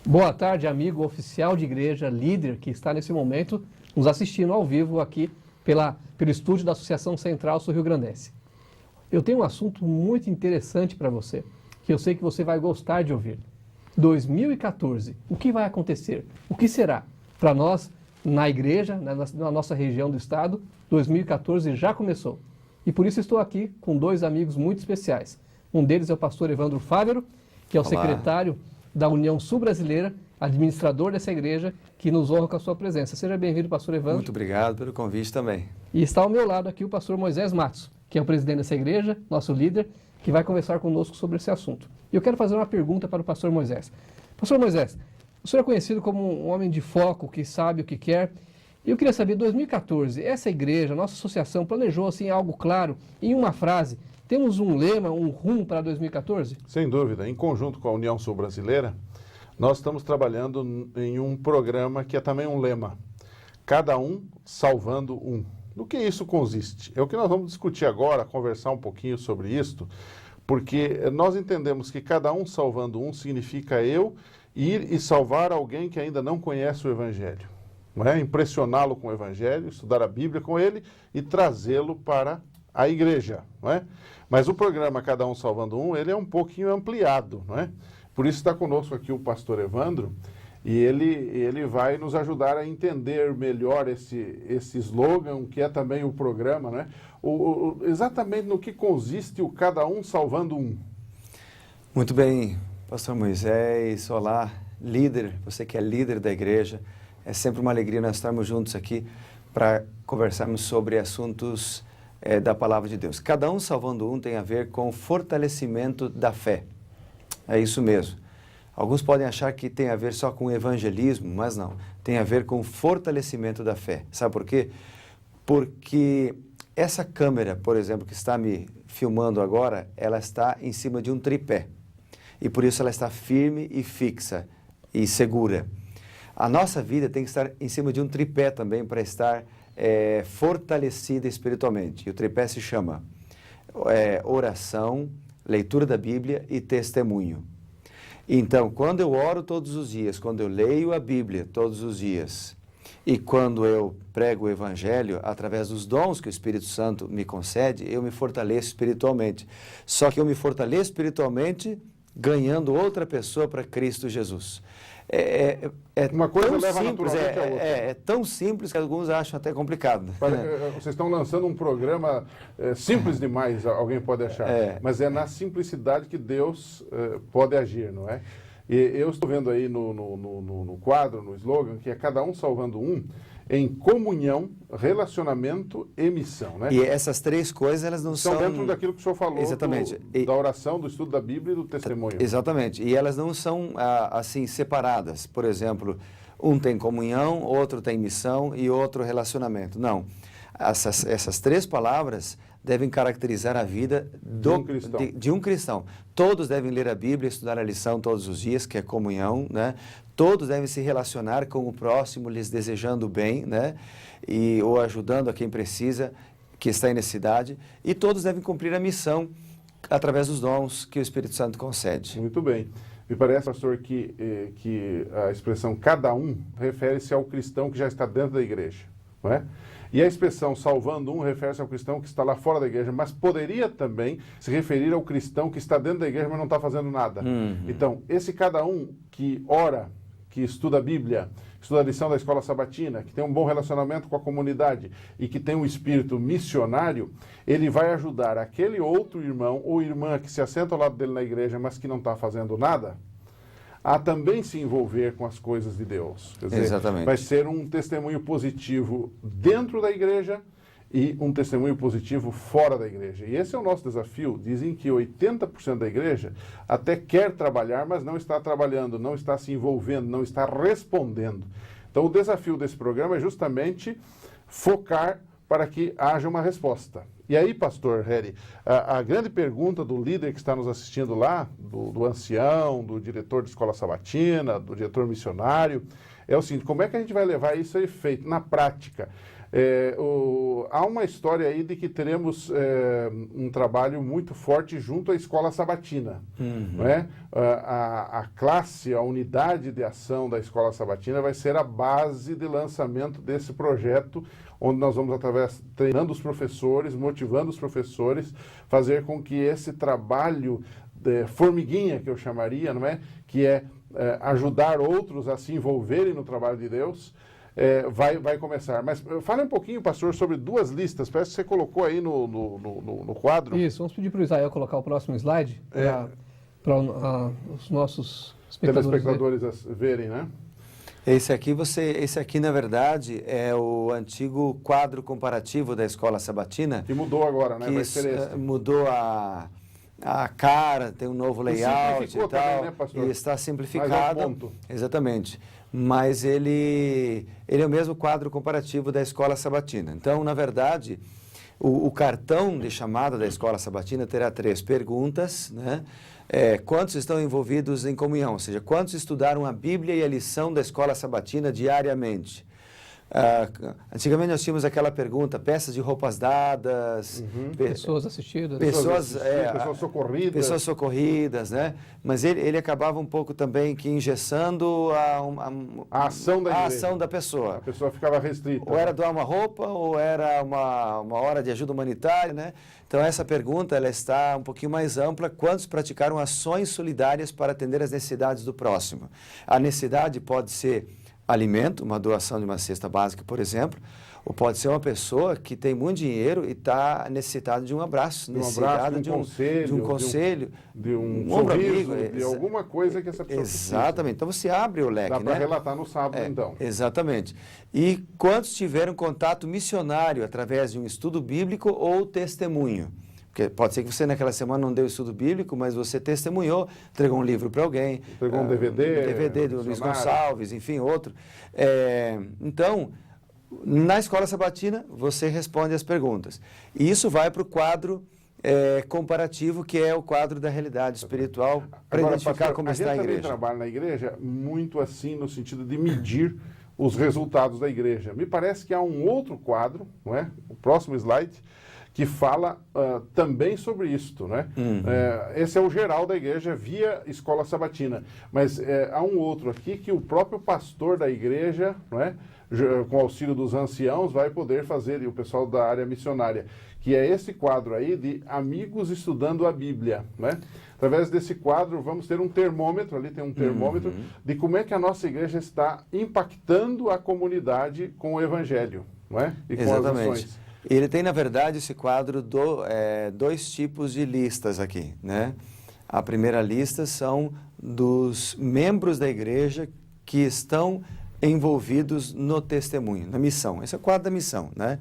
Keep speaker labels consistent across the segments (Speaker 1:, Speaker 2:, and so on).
Speaker 1: Boa tarde, amigo oficial de igreja, líder, que está nesse momento nos assistindo ao vivo aqui pelo estúdio da Associação Central Sul-Rio-Grandense. Eu tenho um assunto muito interessante para você, que eu sei que você vai gostar de ouvir. 2014, o que vai acontecer? O que será? Para nós, na igreja, na nossa região do estado, 2014 já começou. E por isso estou aqui com dois amigos muito especiais. Um deles é o pastor Evandro Fávero, que é o secretário da União Sul-Brasileira, administrador dessa igreja, que nos honra com a sua presença. Seja bem-vindo, pastor Evandro.
Speaker 2: Muito obrigado pelo convite também.
Speaker 1: E está ao meu lado aqui o pastor Moisés Matos, que é o presidente dessa igreja, nosso líder, que vai conversar conosco sobre esse assunto. E eu quero fazer uma pergunta para o pastor Moisés. Pastor Moisés, o senhor é conhecido como um homem de foco, que sabe o que quer. E eu queria saber, 2014, essa igreja, nossa associação, planejou assim algo claro, em uma frase? Temos um lema, um rumo para 2014?
Speaker 3: Sem dúvida. Em conjunto com a União Sul-Brasileira, nós estamos trabalhando em um programa que é também um lema. Cada um salvando um. Do que isso consiste? É o que nós vamos discutir agora, conversar um pouquinho sobre isto, porque nós entendemos que cada um salvando um significa eu ir e salvar alguém que ainda não conhece o Evangelho. Não é? Impressioná-lo com o Evangelho, estudar a Bíblia com ele e trazê-lo para a igreja. Não é? Mas o programa Cada Um Salvando Um, ele é um pouquinho ampliado. Não é? Por isso está conosco aqui o pastor Evandro, e ele vai nos ajudar a entender melhor esse slogan, que é também o programa, né? Exatamente no que consiste o Cada Um Salvando Um.
Speaker 2: Muito bem, pastor Moisés, olá, líder, você que é líder da igreja. É sempre uma alegria nós estarmos juntos aqui para conversarmos sobre assuntos da palavra de Deus. Cada um salvando um tem a ver com o fortalecimento da fé. É isso mesmo. Alguns podem achar que tem a ver só com evangelismo, mas não. Tem a ver com o fortalecimento da fé. Sabe por quê? Porque essa câmera, por exemplo, que está me filmando agora, ela está em cima de um tripé. E por isso ela está firme e fixa e segura. A nossa vida tem que estar em cima de um tripé também para estar fortalecida espiritualmente. E o tripé se chama oração, leitura da Bíblia e testemunho. Então, quando eu oro todos os dias, quando eu leio a Bíblia todos os dias e quando eu prego o Evangelho através dos dons que o Espírito Santo me concede, eu me fortaleço espiritualmente. Só que eu me fortaleço espiritualmente ganhando outra pessoa para Cristo Jesus.
Speaker 3: Uma coisa
Speaker 2: tão
Speaker 3: leva
Speaker 2: simples,
Speaker 3: naturalmente a outra.
Speaker 2: É tão simples que alguns acham até complicado.
Speaker 3: Vocês estão lançando um programa simples demais, alguém pode achar. Mas é na simplicidade que Deus pode agir, não é? E eu estou vendo aí no quadro, no slogan, que é Cada Um Salvando Um, em comunhão, relacionamento e missão, né?
Speaker 2: E essas três coisas, elas não são...
Speaker 3: dentro daquilo que o senhor falou,
Speaker 2: exatamente.
Speaker 3: Da oração, do estudo da Bíblia e do testemunho.
Speaker 2: Exatamente. E elas não são, assim, separadas. Por exemplo, um tem comunhão, outro tem missão e outro relacionamento. Não. Essas três palavras devem caracterizar a vida de um cristão. Todos devem ler a Bíblia, estudar a lição todos os dias, que é comunhão, né? Todos devem se relacionar com o próximo, lhes desejando bem, né? Ou ajudando a quem precisa, que está em necessidade. E todos devem cumprir a missão através dos dons que o Espírito Santo concede.
Speaker 3: Muito bem. Me parece, pastor, que a expressão cada um refere-se ao cristão que já está dentro da igreja, não é? E a expressão salvando um refere-se ao cristão que está lá fora da igreja, mas poderia também se referir ao cristão que está dentro da igreja, mas não está fazendo nada. Então, esse cada um que ora, que estuda a Bíblia, estuda a lição da escola sabatina, que tem um bom relacionamento com a comunidade e que tem um espírito missionário, ele vai ajudar aquele outro irmão ou irmã que se assenta ao lado dele na igreja, mas que não está fazendo nada, a também se envolver com as coisas de Deus. Quer dizer,
Speaker 2: exatamente.
Speaker 3: Vai ser um testemunho positivo dentro da igreja e um testemunho positivo fora da igreja. E esse é o nosso desafio. Dizem que 80% da igreja até quer trabalhar, mas não está trabalhando, não está se envolvendo, não está respondendo. Então o desafio desse programa é justamente focar para que haja uma resposta. E aí, pastor Harry, a grande pergunta do líder que está nos assistindo lá, do ancião, do diretor de escola sabatina, do diretor missionário, é o seguinte: como é que a gente vai levar isso a efeito na prática? Há uma história aí de que teremos um trabalho muito forte junto à Escola Sabatina. Não é? A classe, a unidade de ação da Escola Sabatina vai ser a base de lançamento desse projeto, onde nós vamos, treinando os professores, motivando os professores, fazer com que esse trabalho formiguinha, que eu chamaria, não é? Que é ajudar outros a se envolverem no trabalho de Deus, vai começar. Mas fale um pouquinho, pastor, sobre 2 listas. Parece que você colocou aí no quadro.
Speaker 1: Isso, vamos pedir para o Israel colocar o próximo slide para os nossos
Speaker 3: telespectadores verem, né?
Speaker 2: Esse aqui, na verdade, é o antigo quadro comparativo da Escola Sabatina.
Speaker 3: Que mudou agora, né? Vai ser esse.
Speaker 2: Mudou a cara, tem um novo layout e tal.
Speaker 3: Também, né, pastor?
Speaker 2: E está simplificado. Exatamente. Mas ele é o mesmo quadro comparativo da Escola Sabatina. Então, na verdade, o cartão de chamada da Escola Sabatina terá 3 perguntas, né? Quantos estão envolvidos em comunhão? Ou seja, quantos estudaram a Bíblia e a lição da Escola Sabatina diariamente? Antigamente nós tínhamos aquela pergunta, peças de roupas dadas,
Speaker 1: pessoas assistidas,
Speaker 3: pessoas socorridas.
Speaker 2: Pessoas socorridas, né? Mas ele acabava um pouco também que engessando a ação da pessoa.
Speaker 3: A pessoa ficava restrita.
Speaker 2: Ou era doar uma roupa, ou era uma hora de ajuda humanitária, né? Então essa pergunta ela está um pouquinho mais ampla. Quantos praticaram ações solidárias para atender as necessidades do próximo? A necessidade pode ser alimento, uma doação de uma cesta básica, por exemplo, ou pode ser uma pessoa que tem muito dinheiro e está necessitada de um abraço,
Speaker 3: de um
Speaker 2: conselho,
Speaker 3: de um
Speaker 2: sorriso,
Speaker 3: amigo, de alguma coisa que essa pessoa
Speaker 2: Exatamente. Então você abre o leque,
Speaker 3: Dá para relatar no sábado, então.
Speaker 2: Exatamente. E quantos tiveram contato missionário através de um estudo bíblico ou testemunho? Porque pode ser que você naquela semana não deu estudo bíblico, mas você testemunhou, entregou um livro para alguém.
Speaker 3: Entregou um DVD
Speaker 2: do Luiz Gonçalves, enfim, outro. Então, na Escola Sabatina, você responde as perguntas. E isso vai para o quadro comparativo, que é o quadro da realidade espiritual, para identificar como está a igreja.
Speaker 3: A gente também trabalha na igreja muito assim, no sentido de medir os resultados da igreja. Me parece que há um outro quadro, não é? O próximo slide, que fala também sobre isto, né? Esse é o geral da igreja via Escola Sabatina, mas há um outro aqui que o próprio pastor da igreja, não é? Com auxílio dos anciãos, vai poder fazer, e o pessoal da área missionária, que é esse quadro aí de amigos estudando a Bíblia, né? Através desse quadro, vamos ter um termômetro, ali tem um termômetro, de como é que a nossa igreja está impactando a comunidade com o Evangelho, não é? E com as ações.
Speaker 2: Ele tem, na verdade, esse quadro 2 tipos de listas aqui, né? A primeira lista são dos membros da igreja que estão envolvidos no testemunho, na missão. Esse é o quadro da missão, né?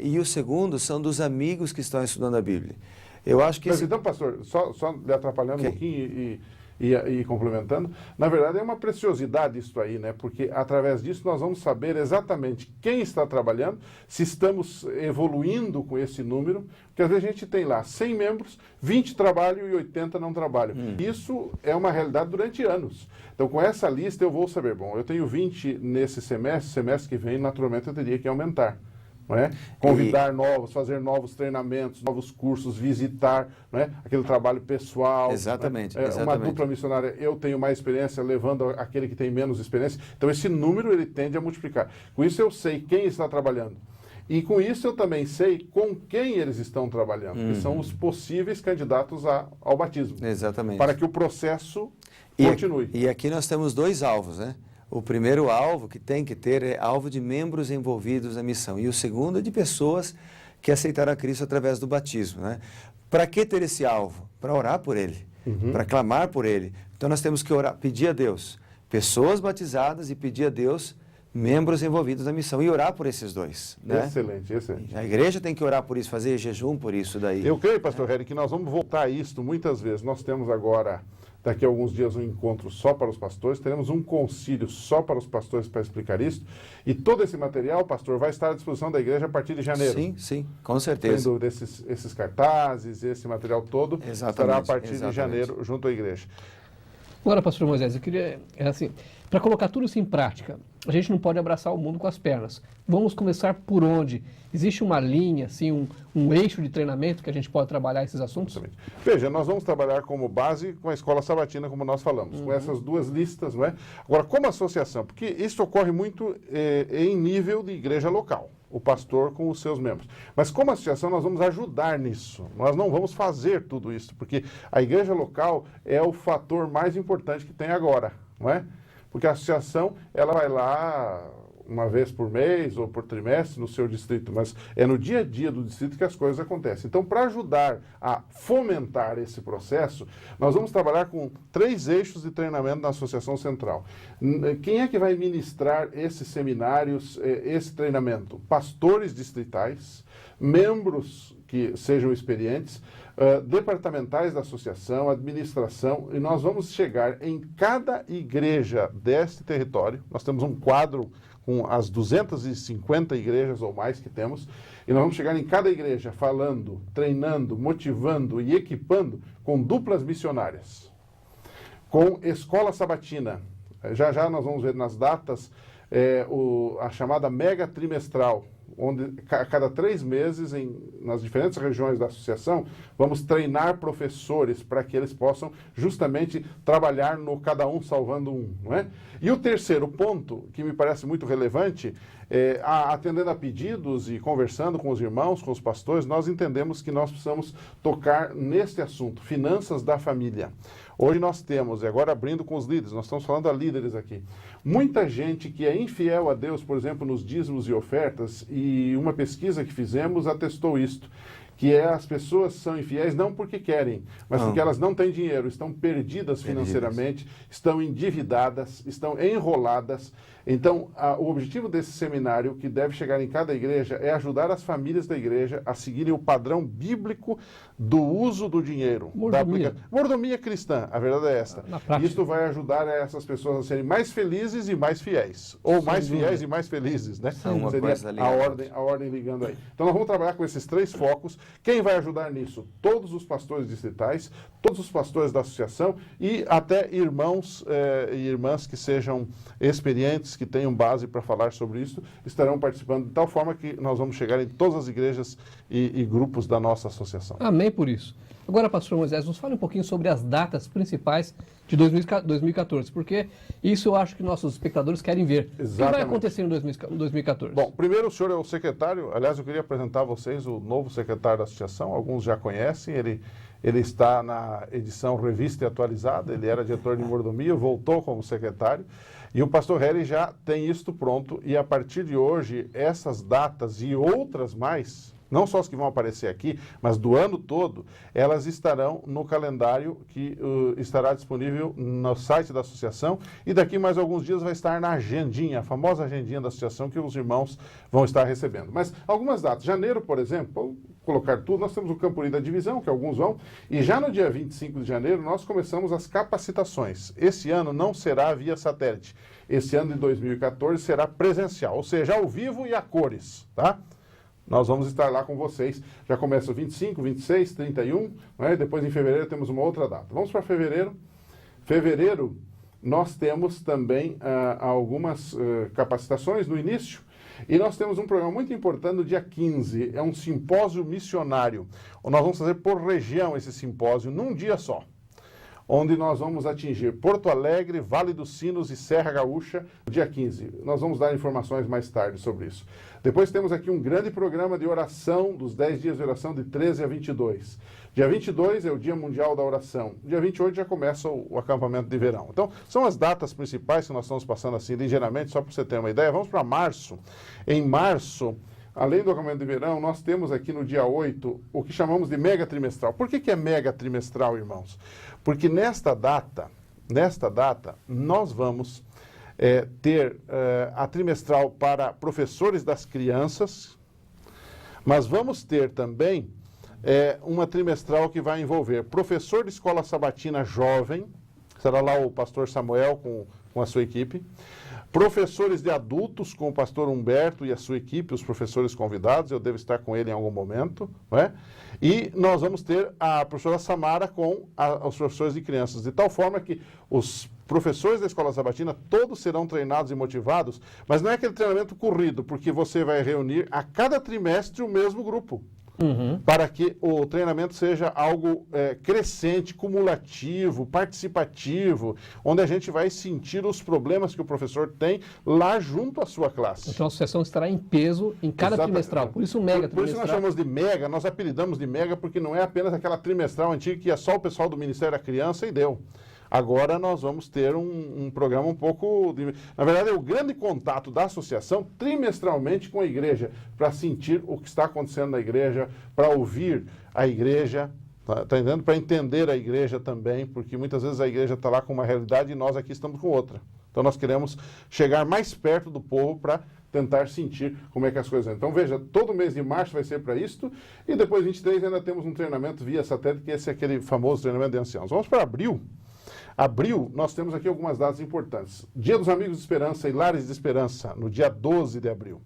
Speaker 2: E o segundo são dos amigos que estão estudando a Bíblia. Eu acho que...
Speaker 3: Então, pastor, só lhe atrapalhando um pouquinho e complementando, na verdade é uma preciosidade isso aí, né? Porque através disso nós vamos saber exatamente quem está trabalhando, se estamos evoluindo com esse número, porque às vezes a gente tem lá 100 membros, 20 trabalham e 80 não trabalham. Isso é uma realidade durante anos. Então com essa lista eu vou saber, bom, eu tenho 20 nesse semestre que vem, naturalmente eu teria que aumentar. Não é? Convidar novos, fazer novos treinamentos, novos cursos, visitar, não é? Aquele trabalho pessoal.
Speaker 2: Exatamente,
Speaker 3: Uma dupla missionária, eu tenho mais experiência, levando aquele que tem menos experiência. Então esse número ele tende a multiplicar. Com isso eu sei quem está trabalhando. E com isso eu também sei com quem eles estão trabalhando, que são os possíveis candidatos ao batismo.
Speaker 2: Exatamente.
Speaker 3: Para que o processo continue.
Speaker 2: E aqui nós temos 2 alvos, né? O primeiro alvo que tem que ter é alvo de membros envolvidos na missão. E o segundo é de pessoas que aceitaram a Cristo através do batismo, né? Para que ter esse alvo? Para orar por ele, para clamar por ele. Então nós temos que orar, pedir a Deus pessoas batizadas e pedir a Deus membros envolvidos na missão e orar por esses 2. Né?
Speaker 3: Excelente, excelente.
Speaker 2: A igreja tem que orar por isso, fazer jejum por isso daí.
Speaker 3: Eu creio, pastor Hélio, que nós vamos voltar a isto muitas vezes. Nós temos agora... Daqui a alguns dias um encontro só para os pastores, teremos um concílio só para os pastores para explicar isso. E todo esse material, pastor, vai estar à disposição da igreja a partir de janeiro.
Speaker 2: Sim, com certeza.
Speaker 3: Tendo esses cartazes, esse material todo, estará a partir de janeiro junto à igreja.
Speaker 1: Agora, pastor Moisés, eu queria, para colocar tudo isso em prática, a gente não pode abraçar o mundo com as pernas. Vamos começar por onde? Existe uma linha, assim, um eixo de treinamento que a gente pode trabalhar esses assuntos?
Speaker 3: Veja, nós vamos trabalhar como base com a escola sabatina, como nós falamos, com essas duas listas, não é? Agora, como associação, porque isso ocorre muito em nível de igreja local, o pastor com os seus membros. Mas como associação, nós vamos ajudar nisso. Nós não vamos fazer tudo isso, porque a igreja local é o fator mais importante que tem agora, não é? Porque a associação, ela vai lá uma vez por mês ou por trimestre no seu distrito, mas é no dia a dia do distrito que as coisas acontecem. Então, para ajudar a fomentar esse processo, nós vamos trabalhar com 3 eixos de treinamento na Associação Central. Quem é que vai ministrar esses seminários, esse treinamento? Pastores distritais, membros que sejam experientes, departamentais da associação, administração, e nós vamos chegar em cada igreja deste território. Nós temos um quadro com as 250 igrejas ou mais que temos, e nós vamos chegar em cada igreja falando, treinando, motivando e equipando com duplas missionárias, com escola sabatina. Já já nós vamos ver nas datas a chamada mega trimestral, onde a cada 3 meses, nas diferentes regiões da associação, vamos treinar professores para que eles possam justamente trabalhar no cada um salvando um, não é? E o terceiro ponto, que me parece muito relevante, atendendo a pedidos e conversando com os irmãos, com os pastores, nós entendemos que nós precisamos tocar neste assunto, finanças da família. Hoje nós temos, e agora abrindo com os líderes, nós estamos falando a líderes aqui, muita gente que é infiel a Deus, por exemplo, nos dízimos e ofertas, e uma pesquisa que fizemos atestou isto, que as pessoas são infiéis não porque querem, mas porque elas não têm dinheiro, estão perdidas financeiramente, estão endividadas, estão enroladas. Então, o objetivo desse seminário, que deve chegar em cada igreja, é ajudar as famílias da igreja a seguirem o padrão bíblico do uso do dinheiro. Mordomia cristã, a verdade é esta. Isto vai ajudar essas pessoas a serem mais felizes e mais fiéis. Ou mais fiéis e mais felizes, né? Seria a ordem ligando aí. Então, nós vamos trabalhar com esses 3 focos. Quem vai ajudar nisso? Todos os pastores distritais, todos os pastores da associação e até irmãos e irmãs que sejam experientes, que tenham base para falar sobre isso, estarão participando de tal forma que nós vamos chegar em todas as igrejas e grupos da nossa associação.
Speaker 1: Amém por isso. Agora, pastor Moisés, nos fale um pouquinho sobre as datas principais de 2014, porque isso eu acho que nossos espectadores querem ver. Exatamente. O que vai acontecer em 2014?
Speaker 3: Bom, primeiro o senhor é o secretário, aliás, eu queria apresentar a vocês o novo secretário da associação, alguns já conhecem, ele está na edição Revista e Atualizada, ele era diretor de mordomia, voltou como secretário, e o pastor Harry já tem isto pronto, e a partir de hoje, essas datas e outras mais, não só as que vão aparecer aqui, mas do ano todo, elas estarão no calendário que estará disponível no site da associação, e daqui mais alguns dias vai estar na agendinha, a famosa agendinha da associação que os irmãos vão estar recebendo. Mas algumas datas, janeiro, por exemplo, vou colocar tudo, nós temos o Campo da Divisão, que alguns vão, e já no dia 25 de janeiro nós começamos as capacitações. Esse ano não será via satélite, esse ano de 2014 será presencial, ou seja, ao vivo e a cores, tá? Nós vamos estar lá com vocês. Já começa 25, 26, 31, né? Depois em fevereiro temos uma outra data. Vamos para fevereiro. Fevereiro, nós temos também algumas capacitações no início. E nós temos um programa muito importante no dia 15, é um simpósio missionário. Nós vamos fazer por região esse simpósio num dia só, onde nós vamos atingir Porto Alegre, Vale dos Sinos e Serra Gaúcha, no dia 15. Nós vamos dar informações mais tarde sobre isso. Depois temos aqui um grande programa de oração, dos 10 dias de oração, de 13 a 22. Dia 22 é o Dia Mundial da Oração. Dia 28 já começa o acampamento de verão. Então, são as datas principais que nós estamos passando assim ligeiramente, só para você ter uma ideia. Vamos para março. Em março, além do acampamento de verão, nós temos aqui no dia 8 o que chamamos de mega trimestral. Por que é mega trimestral, irmãos? Porque nesta data, nós vamos ter a trimestral para professores das crianças, mas vamos ter também uma trimestral que vai envolver professor de escola sabatina jovem, será lá o pastor Samuel com a sua equipe, Professores de adultos com o pastor Humberto e a sua equipe, os professores convidados, eu devo estar com ele em algum momento, não é? E nós vamos ter a professora Samara com os professores de crianças, de tal forma que os professores da Escola Sabatina todos serão treinados e motivados, mas não é aquele treinamento corrido, porque você vai reunir a cada trimestre o mesmo grupo. Para que o treinamento seja algo crescente, cumulativo, participativo, onde a gente vai sentir os problemas que o professor tem lá junto à sua classe.
Speaker 1: Então a associação estará em peso em cada trimestral, por isso o mega
Speaker 3: trimestral. Por isso nós chamamos de mega, nós apelidamos de mega porque não é apenas aquela trimestral antiga que é só o pessoal do Ministério da Criança e deu. Agora nós vamos ter um programa um pouco... Na verdade, é o grande contato da associação trimestralmente com a igreja, para sentir o que está acontecendo na igreja, para ouvir a igreja, tá entendendo? Para entender a igreja também, porque muitas vezes a igreja está lá com uma realidade e nós aqui estamos com outra. Então nós queremos chegar mais perto do povo para tentar sentir como é que as coisas são. Então veja, todo mês de março vai ser para isto, e depois 23 ainda temos um treinamento via satélite, que esse é aquele famoso treinamento de anciãos. Vamos para abril. Abril, nós temos aqui algumas datas importantes. Dia dos Amigos de Esperança e Lares de Esperança, no dia 12 de abril.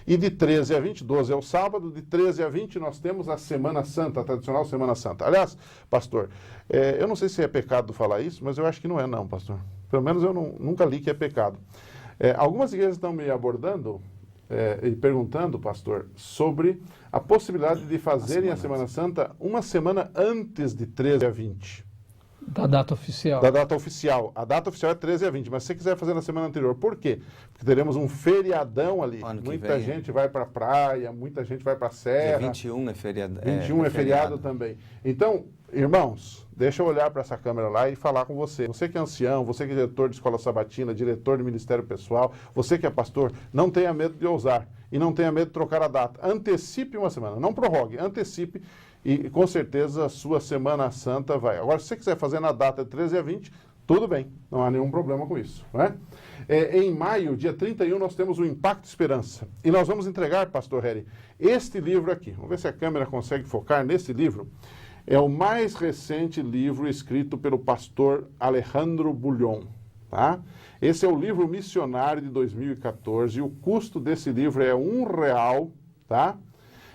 Speaker 3: E de 13 a 20, 12 é o sábado, de 13 a 20 nós temos a Semana Santa, a tradicional Semana Santa. Aliás, pastor, eu não sei se é pecado falar isso, mas eu acho que não é não, pastor. Pelo menos eu nunca li que é pecado. Algumas igrejas estão me abordando e perguntando, pastor, sobre a possibilidade de fazerem a Semana Santa uma semana antes de 13 a 20.
Speaker 1: Da data oficial.
Speaker 3: Da data oficial. A data oficial é 13 a 20, mas se você quiser fazer na semana anterior, por quê? Porque teremos um feriadão ali. Muita gente vai para a praia, muita gente vai para a serra.
Speaker 2: Dia 21 é feriado.
Speaker 3: 21 é feriado também. Então, irmãos, deixa eu olhar para essa câmera lá e falar com você. Você que é ancião, você que é diretor de escola sabatina, diretor de ministério pessoal, você que é pastor, não tenha medo de ousar e não tenha medo de trocar a data. Antecipe uma semana, não prorrogue, antecipe. E com certeza a sua Semana Santa vai. Agora, se você quiser fazer na data de 13 a 20, tudo bem, não há nenhum problema com isso. Né? Em maio, dia 31, nós temos o Impacto Esperança. E nós vamos entregar, pastor Heri, este livro aqui. Vamos ver se a câmera consegue focar nesse livro. É o mais recente livro escrito pelo pastor Alejandro Bulhon. Tá? Esse é o livro missionário de 2014. E o custo desse livro é R$1, tá?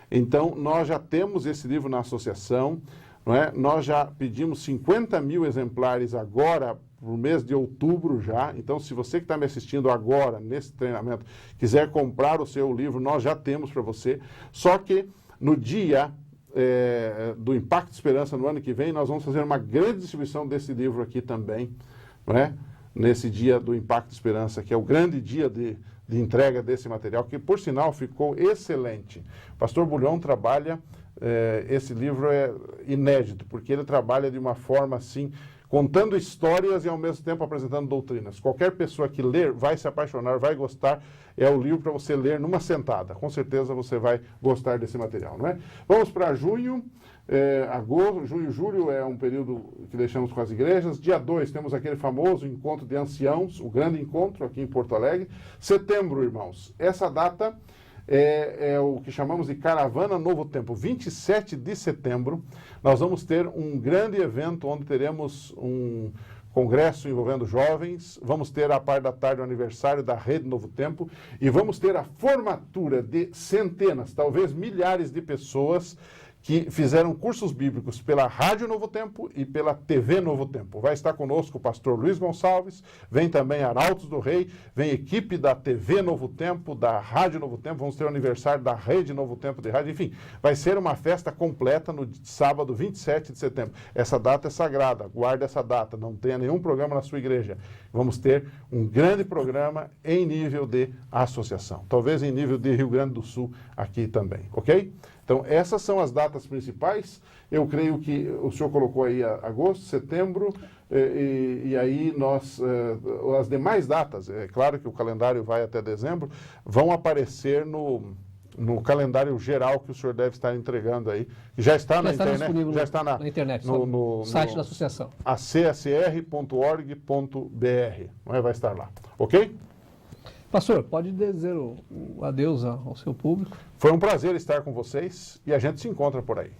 Speaker 3: Então, nós já temos esse livro na associação, não é? Nós já pedimos 50 mil exemplares agora, para o mês de outubro já. Então, se você que está me assistindo agora, nesse treinamento, quiser comprar o seu livro, nós já temos para você. Só que no dia do Impacto Esperança, no ano que vem, nós vamos fazer uma grande distribuição desse livro aqui também, não é? Nesse dia do Impacto Esperança, que é o grande dia de entrega desse material, que, por sinal, ficou excelente. O pastor Bulhon trabalha, esse livro é inédito, porque ele trabalha de uma forma assim, contando histórias e, ao mesmo tempo, apresentando doutrinas. Qualquer pessoa que ler vai se apaixonar, vai gostar. É o livro para você ler numa sentada. Com certeza você vai gostar desse material, não é? Vamos para junho. Agosto, junho e julho é um período que deixamos com as igrejas. Dia 2 temos aquele famoso encontro de anciãos, o grande encontro aqui em Porto Alegre. Setembro, irmãos, essa data é o que chamamos de Caravana Novo Tempo. 27 de setembro, nós vamos ter um grande evento onde teremos um congresso envolvendo jovens, vamos ter à parte da tarde o aniversário da Rede Novo Tempo e vamos ter a formatura de centenas, talvez milhares de pessoas que fizeram cursos bíblicos pela Rádio Novo Tempo e pela TV Novo Tempo. Vai estar conosco o pastor Luiz Gonçalves, vem também Arautos do Rei, vem equipe da TV Novo Tempo, da Rádio Novo Tempo, vamos ter o aniversário da Rede Novo Tempo de Rádio, enfim, vai ser uma festa completa no sábado 27 de setembro. Essa data é sagrada, guarde essa data, não tenha nenhum programa na sua igreja. Vamos ter um grande programa em nível de associação, talvez em nível de Rio Grande do Sul aqui também, ok? Então, essas são as datas principais. Eu creio que o senhor colocou aí agosto, setembro, e aí nós, as demais datas, é claro que o calendário vai até dezembro, vão aparecer no calendário geral que o senhor deve estar entregando aí. Já está na internet? Já está na internet,
Speaker 1: no site da associação.
Speaker 3: acsr.org.br, vai estar lá. Ok?
Speaker 1: Pastor, pode dizer o adeus ao seu público?
Speaker 3: Foi um prazer estar com vocês e a gente se encontra por aí.